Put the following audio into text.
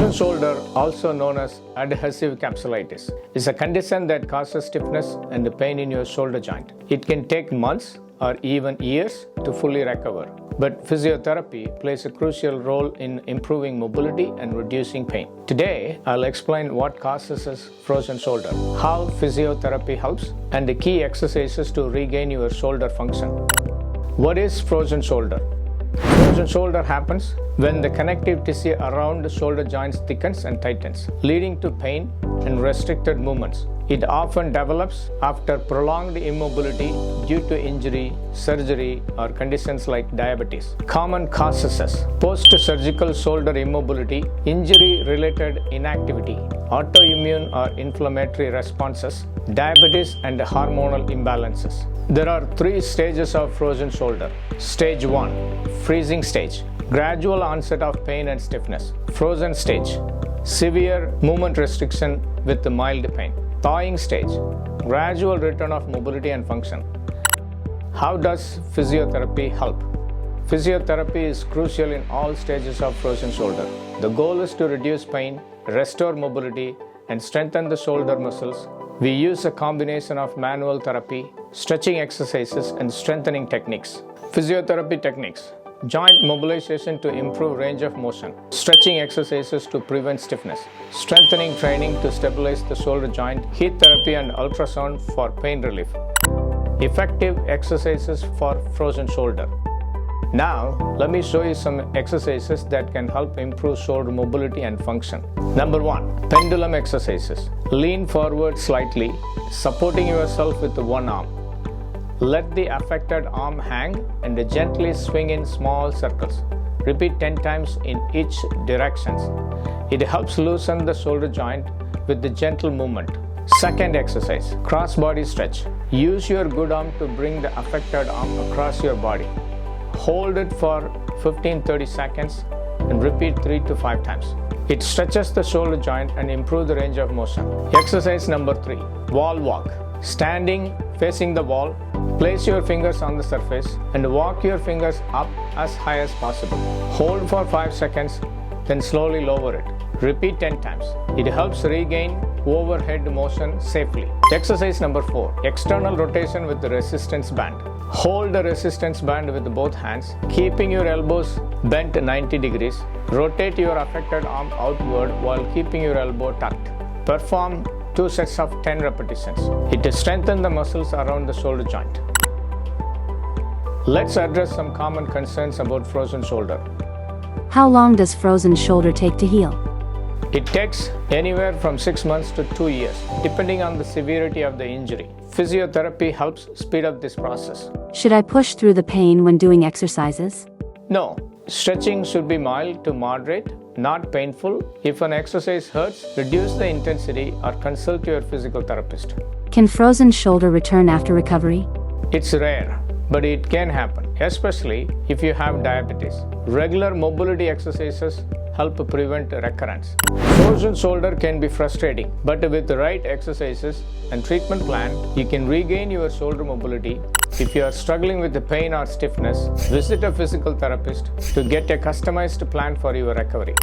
Frozen shoulder, also known as adhesive capsulitis, is a condition that causes stiffness and pain in your shoulder joint. It can take months or even years to fully recover. But physiotherapy plays a crucial role in improving mobility and reducing pain. Today, I'll explain what causes this frozen shoulder, how physiotherapy helps, and the key exercises to regain your shoulder function. What is frozen shoulder? Frozen shoulder happens when the connective tissue around the shoulder joints thickens and tightens, leading to pain and restricted movements. It often develops after prolonged immobility due to injury, surgery, or conditions like diabetes. Common causes: post-surgical shoulder immobility, injury-related inactivity, autoimmune or inflammatory responses, diabetes, and hormonal imbalances. There are 3 stages of frozen shoulder. Stage 1, freezing stage, gradual onset of pain and stiffness. Frozen stage, severe movement restriction with mild pain. Thawing stage, gradual return of mobility and function. How does physiotherapy help? Physiotherapy is crucial in all stages of frozen shoulder. The goal is to reduce pain, restore mobility, and strengthen the shoulder muscles. We use a combination of manual therapy, stretching exercises, and strengthening techniques. Physiotherapy techniques: joint mobilization to improve range of motion, stretching exercises to prevent stiffness, strengthening training to stabilize the shoulder joint, heat therapy and ultrasound for pain relief. Effective exercises for frozen shoulder. Now, let me show you some exercises that can help improve shoulder mobility and function. Number 1, pendulum exercises. Lean forward slightly, supporting yourself with one arm. Let the affected arm hang and gently swing in small circles. Repeat 10 times in each direction. It helps loosen the shoulder joint with the gentle movement. Second exercise, cross body stretch. Use your good arm to bring the affected arm across your body. Hold it for 15-30 seconds and repeat 3 to 5 times. It stretches the shoulder joint and improves the range of motion. Exercise number 3, wall walk. Standing facing the wall, place your fingers on the surface and walk your fingers up as high as possible. Hold for 5 seconds, then slowly lower it. Repeat 10 times. It helps regain overhead motion safely. Exercise number 4, external rotation with the resistance band. Hold the resistance band with both hands, keeping your elbows bent 90 degrees. Rotate your affected arm outward while keeping your elbow tucked. Perform 2 sets of 10 repetitions. It strengthens the muscles around the shoulder joint. Let's address some common concerns about frozen shoulder. How long does frozen shoulder take to heal? It takes anywhere from 6 months to 2 years, depending on the severity of the injury. Physiotherapy helps speed up this process. Should I push through the pain when doing exercises? No, stretching should be mild to moderate, not painful. If an exercise hurts, reduce the intensity or consult your physical therapist. Can frozen shoulder return after recovery? It's rare, but it can happen, especially if you have diabetes. Regular mobility exercises help prevent recurrence. Frozen shoulder can be frustrating, but with the right exercises and treatment plan, you can regain your shoulder mobility. If you are struggling with the pain or stiffness, visit a physical therapist to get a customized plan for your recovery.